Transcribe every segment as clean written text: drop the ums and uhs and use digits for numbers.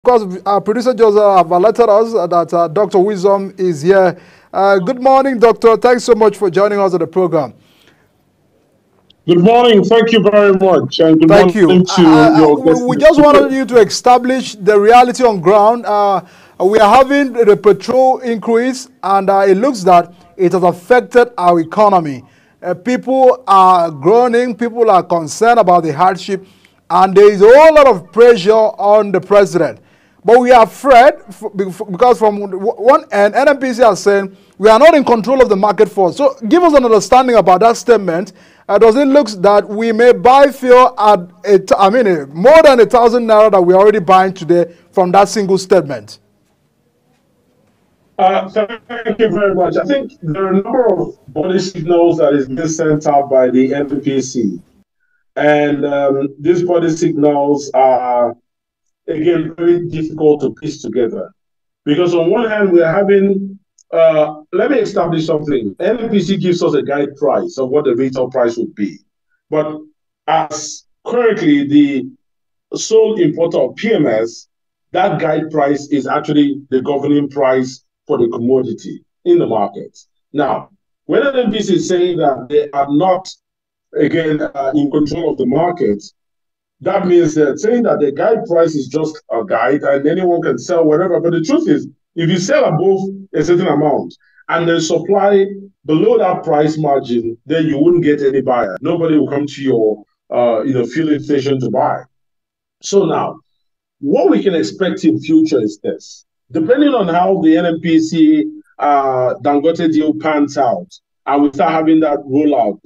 Because our producer just have alerted us that Dr. Wisdom is here. Good morning, Doctor. Thanks so much for joining us on the program. Good morning. Thank you very much. And good Thank you. morning to your guests. We just wanted you to establish the reality on ground. We are having the petrol increase, and it looks that it has affected our economy. People are groaning, people are concerned about the hardship, and there is a whole lot of pressure on the president. But we are afraid because from one end, NNPC are saying we are not in control of the market force. So give us an understanding about that statement. Does it look that we may buy fuel at, more than 1,000 naira that we are already buying today from that single statement? Thank you very much. I think there are a number of body signals that is being sent out by the NNPC. And these body signals are, again, very difficult to piece together. Because on one hand, we are having, let me establish something. NNPC gives us a guide price of what the retail price would be. But as currently the sole importer of PMS, that guide price is actually the governing price for the commodity in the market. Now, when NNPC is saying that they are not, again, in control of the market, that means they're saying that the guide price is just a guide and anyone can sell whatever. But the truth is, if you sell above a certain amount and there's supply below that price margin, then you wouldn't get any buyer. Nobody will come to your filling station to buy. So now, what we can expect in future is this. Depending on how the NNPC Dangote deal pans out, and we start having that rollout,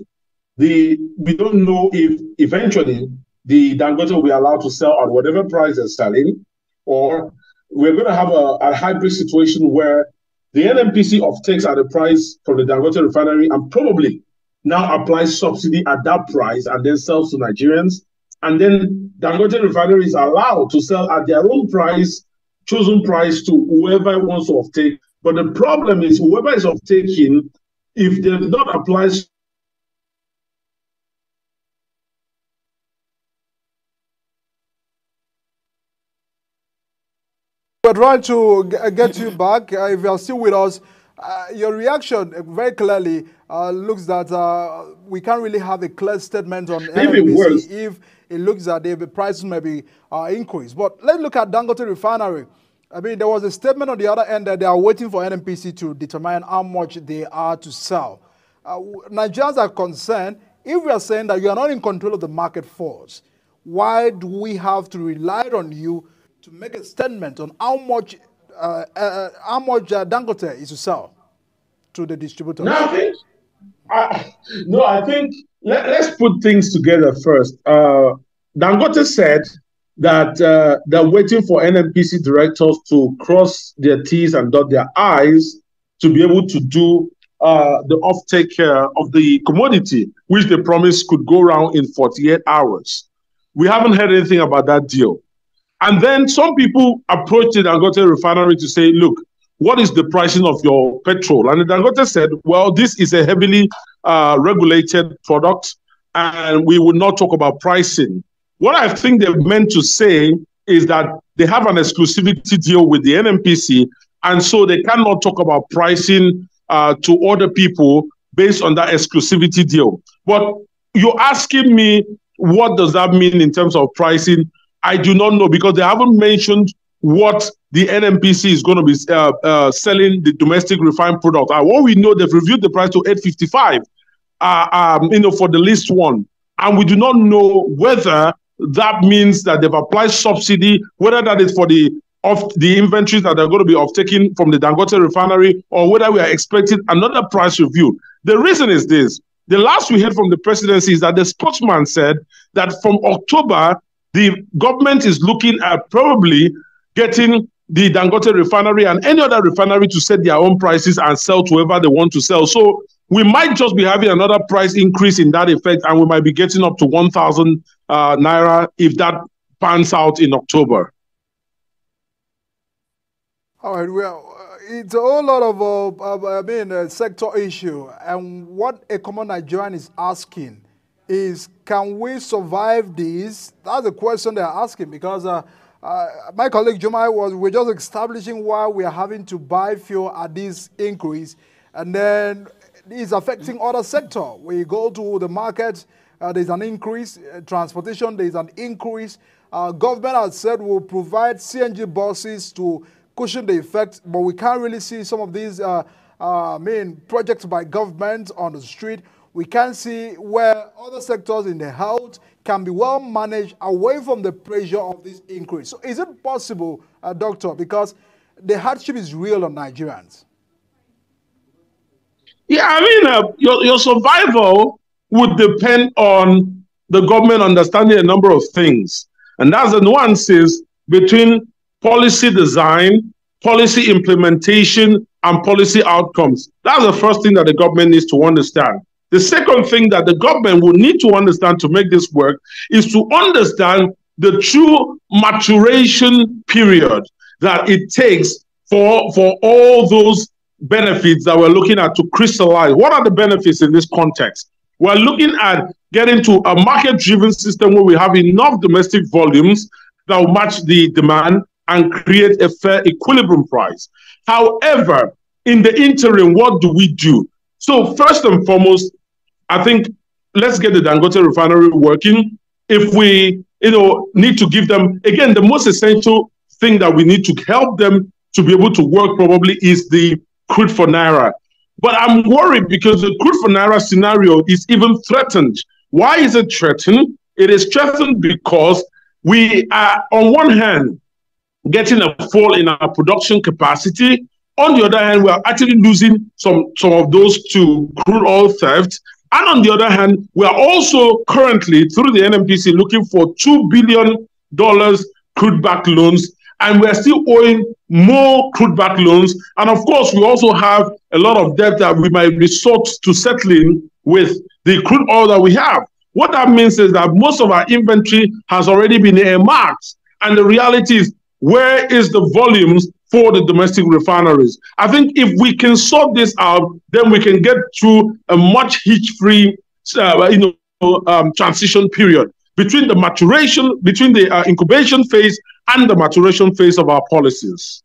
we don't know if eventually the Dangote will be allowed to sell at whatever price they're selling, or we're going to have a hybrid situation where the NNPC offtakes at a price from the Dangote refinery and probably now applies subsidy at that price and then sells to Nigerians. And then Dangote refinery is allowed to sell at their own price, chosen price to whoever wants to offtake. But the problem is whoever is offtaking, if they do not apply. We're trying to get you back. If you are still with us, your reaction very clearly looks that we can't really have a clear statement on NNPC if it looks that the prices may be increased. But let's look at Dangote refinery. I mean, there was a statement on the other end that they are waiting for NNPC to determine how much they are to sell. Nigerians are concerned. If we are saying that you are not in control of the market force, why do we have to rely on you to make a statement on how much Dangote is to sell to the distributors? No, I think let's put things together first. Dangote said that they're waiting for NNPC directors to cross their T's and dot their I's to be able to do the offtake of the commodity, which they promised could go around in 48 hours. We haven't heard anything about that deal. And then some people approached the Dangote refinery to say, look, what is the pricing of your petrol? And the Dangote said, well, this is a heavily regulated product, and we will not talk about pricing. What I think they meant to say is that they have an exclusivity deal with the NNPC, and so they cannot talk about pricing to other people based on that exclusivity deal. But you're asking me, what does that mean in terms of pricing? I do not know, because they haven't mentioned what the NNPC is going to be selling the domestic refined product. What we know, they've reviewed the price to 855, for the least one. And we do not know whether that means that they've applied subsidy, whether that is for the inventories that are going to be offtaken from the Dangote refinery, or whether we are expecting another price review. The reason is this. The last we heard from the presidency is that the spokesman said that from October, the government is looking at probably getting the Dangote refinery and any other refinery to set their own prices and sell to whoever they want to sell. So we might just be having another price increase in that effect, and we might be getting up to 1,000 naira if that pans out in October. All right, well, it's a whole lot of, sector issue. And what a common Nigerian is asking is, can we survive this? That's the question they're asking, because My colleague Jomai we're just establishing why we are having to buy fuel at this increase, and then it's affecting other sector. We go to the market, there's an increase, transportation, there's an increase. Government has said we'll provide CNG buses to cushion the effect, but we can't really see some of these main projects by government on the street. We can't see where other sectors in the health can be well managed away from the pressure of this increase. So is it possible, Doctor, because the hardship is real on Nigerians? Yeah, I mean, your survival would depend on the government understanding a number of things. And that's the nuances between policy design, policy implementation, and policy outcomes. That's the first thing that the government needs to understand. The second thing that the government will need to understand to make this work is to understand the true maturation period that it takes for all those benefits that we're looking at to crystallize. What are the benefits in this context? We're looking at getting to a market-driven system where we have enough domestic volumes that will match the demand and create a fair equilibrium price. However, in the interim, what do we do? So first and foremost, I think let's get the Dangote refinery working. If we need to give them, again, the most essential thing that we need to help them to be able to work probably is the crude for Naira. But I'm worried because the crude for Naira scenario is even threatened. Why is it threatened? It is threatened because we are, on one hand, getting a fall in our production capacity. On the other hand, we are actually losing some of those to crude oil theft. And on the other hand, we are also currently, through the NNPC, looking for $2 billion crude-backed loans, and we're still owing more crude-backed loans. And of course, we also have a lot of debt that we might resort to settling with the crude oil that we have. What that means is that most of our inventory has already been earmarked. And the reality is, where is the volumes for the domestic refineries? I think if we can sort this out, then we can get through a much hitch-free transition period between the maturation, between the incubation phase and the maturation phase of our policies.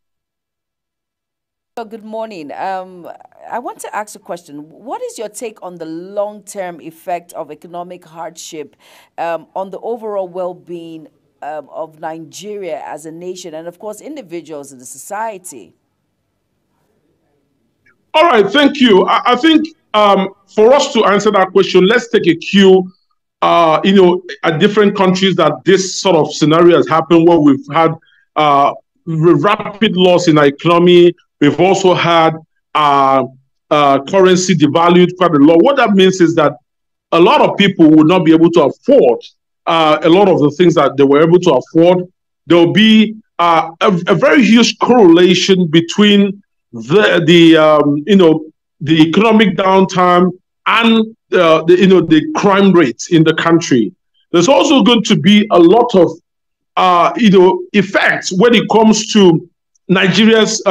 Good morning. I want to ask a question. What is your take on the long-term effect of economic hardship on the overall well-being of Nigeria as a nation and, of course, individuals in the society? All right, thank you. I think for us to answer that question, let's take a cue, at different countries that this sort of scenario has happened where we've had rapid loss in our economy. We've also had currency devalued quite a lot. What that means is that a lot of people will not be able to afford a lot of the things that they were able to afford. There will be a very huge correlation between the economic downtime and the crime rates in the country. There's also going to be a lot of effects when it comes to Nigeria's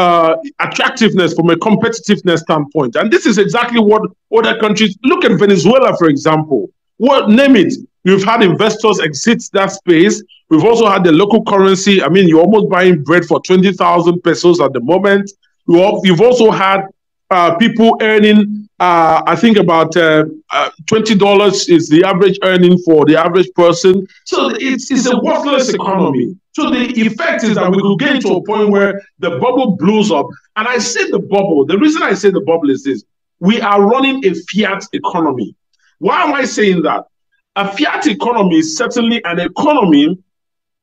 attractiveness from a competitiveness standpoint. And this is exactly what other countries, look at Venezuela, for example. Well, name it. We've had investors exit that space. We've also had the local currency. I mean, you're almost buying bread for 20,000 pesos at the moment. You've also had people earning, I think about $20 is the average earning for the average person. So it's a worthless economy. So the effect is that we will get to a point where the bubble blows up. And I say the bubble. The reason I say the bubble is this. We are running a fiat economy. Why am I saying that? A fiat economy is certainly an economy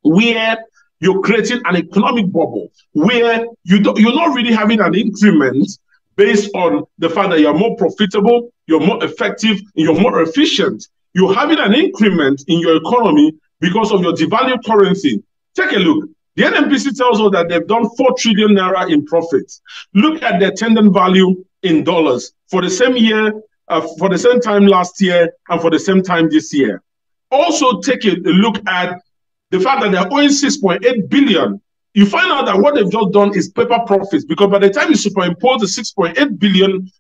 where you're creating an economic bubble, where you're not really having an increment based on the fact that you're more profitable, you're more effective, and you're more efficient. You're having an increment in your economy because of your devalued currency. Take a look. The NNPC tells us that they've done 4 trillion naira in profits. Look at their attendant value in dollars for the same year, for the same time last year, and for the same time this year. Also take a look at the fact that they're owing 6.8 billion. You find out that what they've just done is paper profits, because by the time you superimpose the $6.8 billion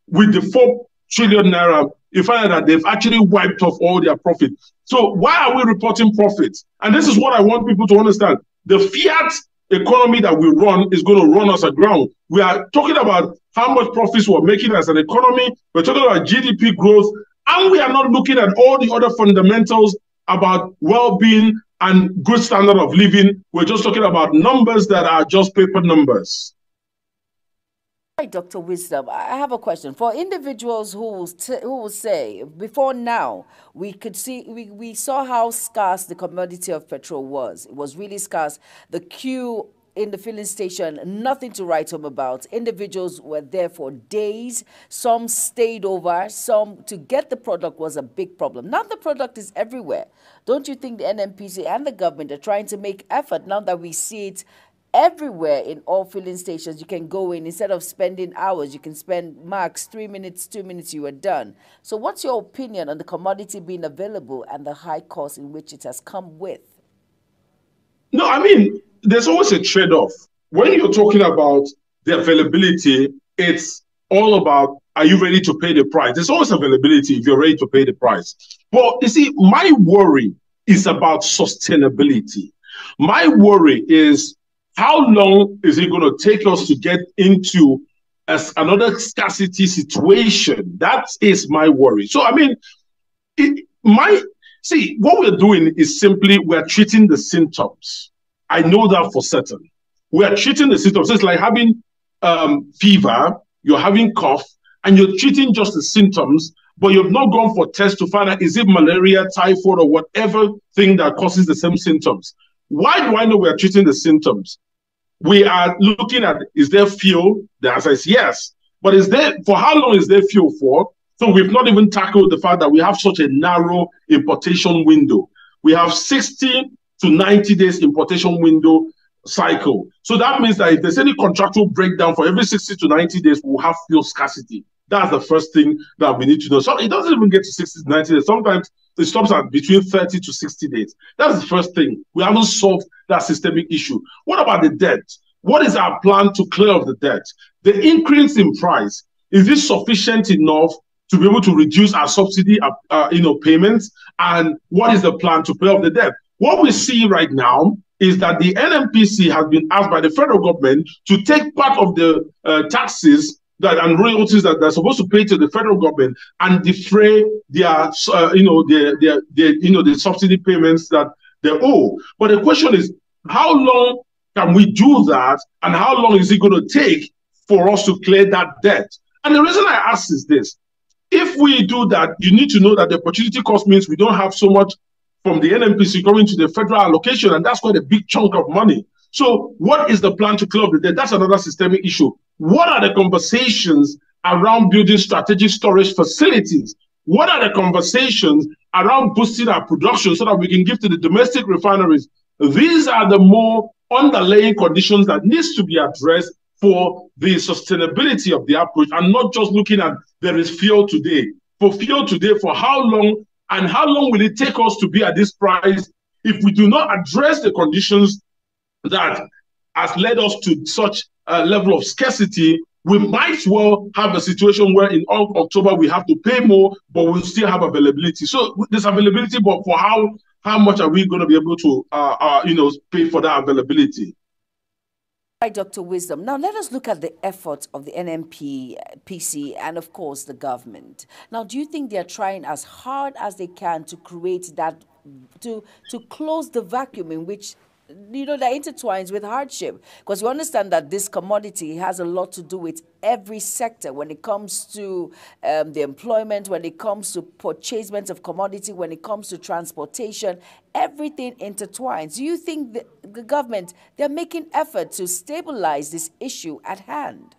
with the 4 trillion naira, you find out that they've actually wiped off all their profit. So why are we reporting profits? And this is what I want people to understand. The fiat economy that we run is going to run us aground. We are talking about how much profits we're making as an economy. We're talking about GDP growth, and we are not looking at all the other fundamentals about well-being and good standard of living. We're just talking about numbers that are just paper numbers. Right, Dr. Wisdom, I have a question. For individuals who will say, before now, we saw how scarce the commodity of petrol was. It was really scarce. The queue in the filling station, nothing to write home about. Individuals were there for days. Some stayed over. Some, to get the product was a big problem. Now the product is everywhere. Don't you think the NNPC and the government are trying to make effort now that we see it everywhere in all filling stations? You can go in, instead of spending hours, you can spend max 3 minutes, 2 minutes, you are done. So what's your opinion on the commodity being available and the high cost in which it has come with? No, I mean, there's always a trade-off. When you're talking about the availability, it's all about, are you ready to pay the price? There's always availability if you're ready to pay the price. But you see, my worry is about sustainability. My worry is, how long is it going to take us to get into another scarcity situation? That is my worry. So, I mean, what we're doing is simply we're treating the symptoms. I know that for certain. We're treating the symptoms. It's like having fever, you're having cough, and you're treating just the symptoms, but you've not gone for tests to find out, is it malaria, typhoid, or whatever thing that causes the same symptoms. Why do I know we're treating the symptoms? We are looking at, is there fuel? The answer is yes. But for how long is there fuel for? So we've not even tackled the fact that we have such a narrow importation window. We have 60 to 90 days importation window cycle. So that means that if there's any contractual breakdown for every 60 to 90 days, we'll have fuel scarcity. That's the first thing that we need to know. So it doesn't even get to 60 to 90 days. Sometimes it stops at between 30 to 60 days. That's the first thing. We haven't solved that systemic issue. What about the debt? What is our plan to clear off the debt? The increase in price, is this sufficient enough to be able to reduce our subsidy payments? And what is the plan to pay off the debt? What we see right now is that the NNPC has been asked by the federal government to take part of the taxes and royalties that they're supposed to pay to the federal government and defray their, the subsidy payments that they owe. But the question is, how long can we do that, and how long is it going to take for us to clear that debt? And the reason I ask is this: if we do that, you need to know that the opportunity cost means we don't have so much from the NNPC coming to the federal allocation, and that's quite a big chunk of money. So what is the plan to clear up the debt? That's another systemic issue. What are the conversations around building strategic storage facilities? What are the conversations around boosting our production so that we can give to the domestic refineries? These are the more underlying conditions that needs to be addressed for the sustainability of the approach, and not just looking at there is fuel today. For fuel today, for how long, and how long will it take us to be at this price if we do not address the conditions that has led us to such a level of scarcity? We might well have a situation where in October we have to pay more, but we'll still have availability. So there's availability, but for how much are we going to be able to pay for that availability? Right, Dr. Wisdom. Now let us look at the efforts of the NNPC and of course the government. Now, do you think they are trying as hard as they can to create that, to close the vacuum in which that intertwines with hardship? Because you understand that this commodity has a lot to do with every sector when it comes to the employment, when it comes to purchasement of commodity, when it comes to transportation, everything intertwines. Do you think the government, they're making effort to stabilize this issue at hand?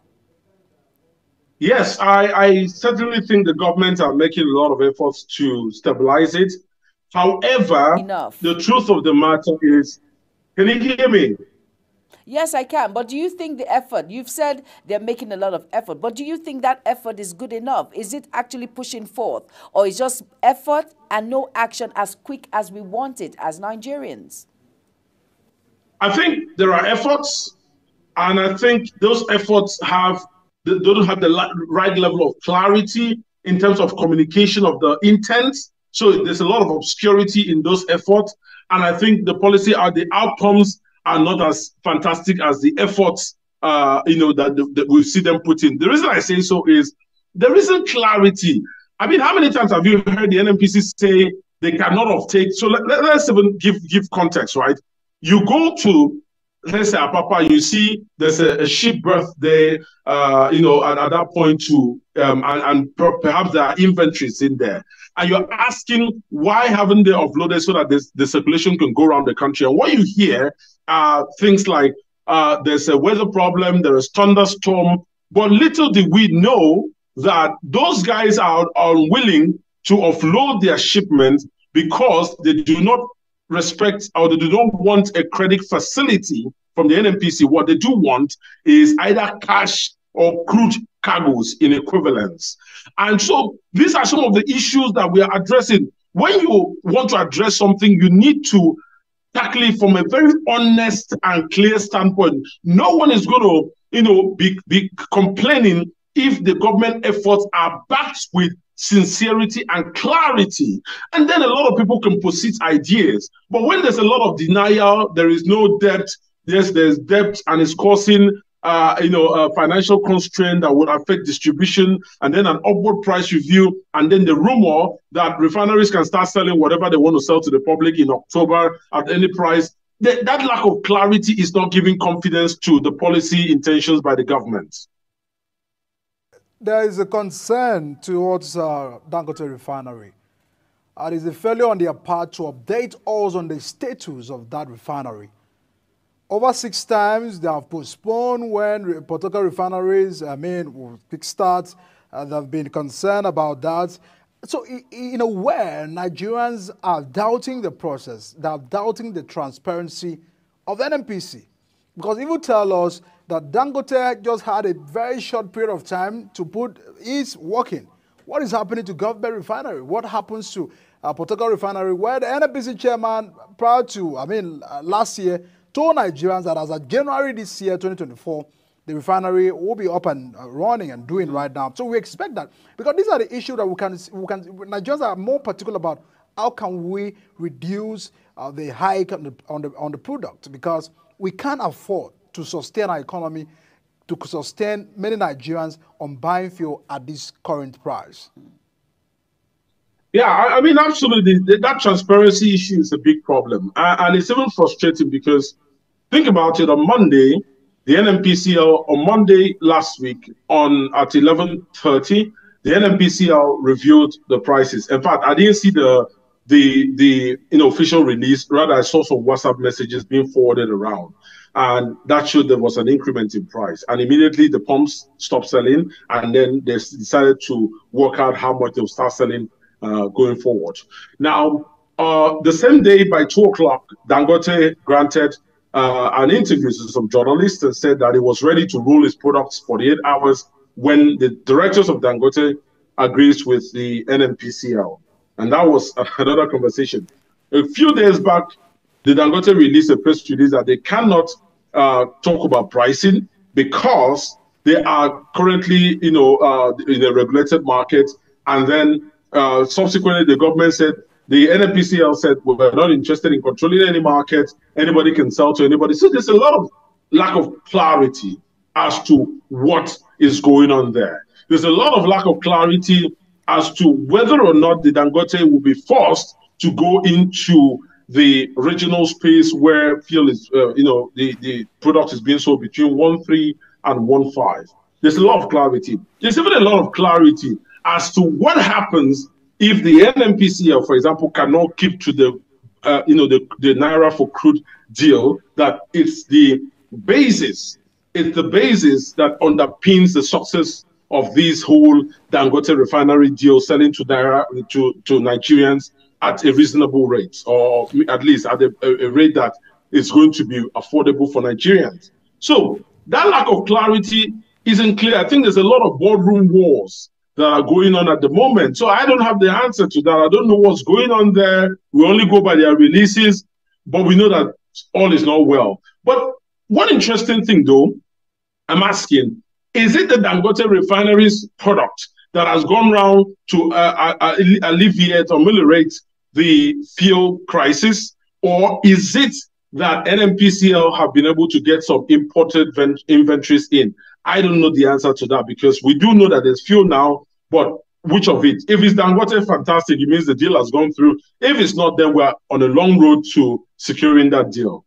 Yes, I certainly think the government are making a lot of efforts to stabilize it. However, the truth of the matter is, can you hear me? Yes, I can. But do you think the effort, you've said they're making a lot of effort, but do you think that effort is good enough? Is it actually pushing forth, or is just effort and no action as quick as we want it as Nigerians? I think there are efforts, and I think those efforts don't have the right level of clarity in terms of communication of the intent. So there's a lot of obscurity in those efforts. And I think the outcomes are not as fantastic as the efforts, that we see them put in. The reason I say so is there isn't clarity. I mean, how many times have you heard the NNPC say they cannot offtake? So let's even give context, right? You go to, let's say, Apapa, you see there's a ship berth there, and at that point too, and perhaps there are inventories in there. And you're asking, why haven't they offloaded so that the circulation can go around the country? And what you hear are things like, there's a weather problem, there is thunderstorm, but little did we know that those guys are unwilling to offload their shipments because they do not respect, or they do not want a credit facility from the NNPC. What they do want is either cash or crude cargoes in equivalence. And so these are some of the issues that we are addressing. When you want to address something, you need to tackle it from a very honest and clear standpoint. No one is going to, be complaining if the government efforts are backed with sincerity and clarity. And then a lot of people can posit ideas. But when there's a lot of denial, there is no debt. Yes, there's debt, and it's causing a financial constraint that would affect distribution, and then an upward price review, and then the rumor that refineries can start selling whatever they want to sell to the public in October at any price. That lack of clarity is not giving confidence to the policy intentions by the government. There is a concern towards Dangote refinery. It is a failure on their part to update us on the status of that refinery. Over 6 times, they have postponed when particular refineries, will kickstart. They've been concerned about that. So, in a way, Nigerians are doubting the process. They are doubting the transparency of the NNPC. Because if you tell us that Dangote just had a very short period of time to put is working, what is happening to government refinery? What happens to a particular refinery where the NNPC chairman, prior to, last year, told Nigerians that as of January this year, 2024, the refinery will be up and running and doing right now. So we expect that, because these are the issues that Nigerians are more particular about. How can we reduce the hike on the product? Because we can't afford to sustain our economy, to sustain many Nigerians on buying fuel at this current price. Yeah, absolutely. That transparency issue is a big problem. And it's even frustrating because, think about it, on Monday, the NNPCL, on Monday last week, at 11:30, the NNPCL reviewed the prices. In fact, I didn't see the official release. Rather, I saw some WhatsApp messages being forwarded around. And that showed there was an increment in price. And immediately the pumps stopped selling, and then they decided to work out how much they'll start selling going forward. Now, the same day by 2 o'clock, Dangote granted an interview to some journalists and said that he was ready to roll his products 48 hours when the directors of Dangote agrees with the NNPCL. And that was another conversation. A few days back, the Dangote released a press release that they cannot talk about pricing because they are currently, in a regulated market. And then subsequently, the government said, the NNPCL said, well, we're not interested in controlling any market. Anybody can sell to anybody. So there's a lot of lack of clarity as to what is going on there. There's a lot of lack of clarity as to whether or not the Dangote will be forced to go into the regional space where fuel is, the product is being sold between 1.3 and 1.5. There's a lot of clarity. There's even a lot of clarity as to what happens if the NNPCL, for example, cannot keep to the Naira for crude deal, that it's the basis that underpins the success of this whole Dangote refinery deal, selling to Nigerians at a reasonable rate, or at least at a rate that is going to be affordable for Nigerians. So that lack of clarity isn't clear. I think there's a lot of boardroom wars that are going on at the moment. So I don't have the answer to that. I don't know what's going on there. We only go by their releases, but we know that all is not well. But one interesting thing, though, I'm asking, is it the Dangote refinery's product that has gone round to alleviate or ameliorate the fuel crisis, or is it that NNPCL have been able to get some imported inventories in? I don't know the answer to that, because we do know that there's fuel now, but which of it? If it's Dangote, fantastic, it means the deal has gone through. If it's not, then we're on a long road to securing that deal.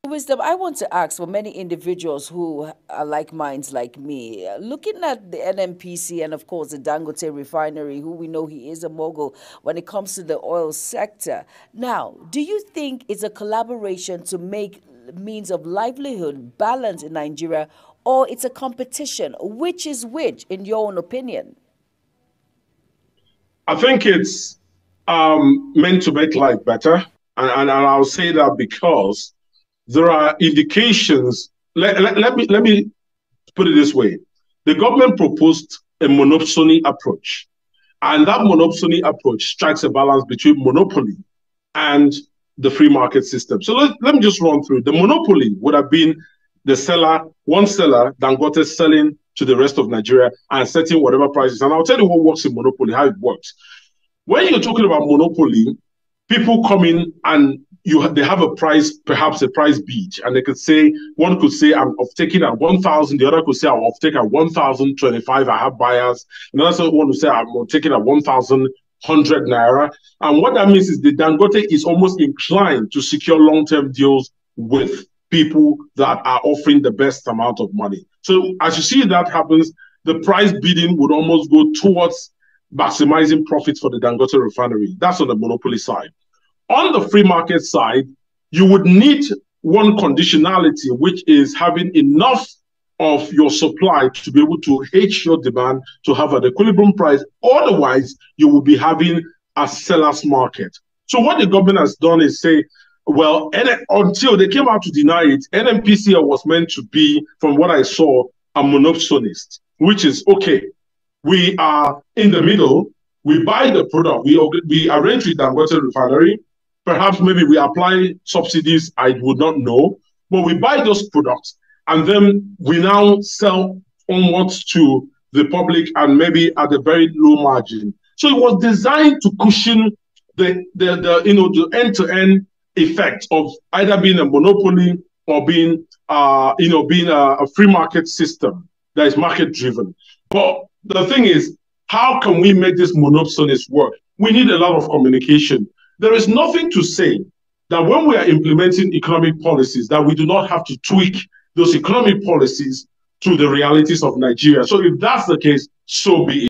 Wisdom, I want to ask for many individuals who are like minds like me, looking at the NNPC and, of course, the Dangote refinery, who we know he is a mogul when it comes to the oil sector. Now, do you think it's a collaboration to make means of livelihood balance in Nigeria, or it's a competition? Which is which, in your own opinion? I think it's meant to make life better. And I'll say that because there are indications. Let me put it this way. The government proposed a monopsony approach. And that monopsony approach strikes a balance between monopoly and the free market system. So let me just run through. The monopoly would have been the seller, one seller, Dangote, selling to the rest of Nigeria and setting whatever prices. And I'll tell you what works in monopoly, how it works. When you're talking about monopoly, people come in and they have a price, perhaps a price bid, and they could say, one could say, I'm off-taking at 1,000, the other could say, I'm off-taking at 1,025, I have buyers. Another one would say, I'm taking at 1,100 naira. And what that means is the Dangote is almost inclined to secure long-term deals with people that are offering the best amount of money. So as you see that happens, the price bidding would almost go towards maximizing profits for the Dangote refinery. That's on the monopoly side. On the free market side, you would need one conditionality, which is having enough of your supply to be able to hedge your demand to have an equilibrium price. Otherwise, you will be having a seller's market. So what the government has done is say, well, until they came out to deny it, NNPCL was meant to be, from what I saw, a monopsonist, which is, okay, we are in the middle, we buy the product, we arrange with Dangote refinery, perhaps maybe we apply subsidies, I would not know, but we buy those products and then we now sell onwards to the public and maybe at a very low margin. So it was designed to cushion the end-to-end effect of either being a monopoly or being a free market system that is market driven. But the thing is, how can we make this monopsonist work? We need a lot of communication. There is nothing to say that when we are implementing economic policies, that we do not have to tweak those economic policies to the realities of Nigeria. So if that's the case, so be it.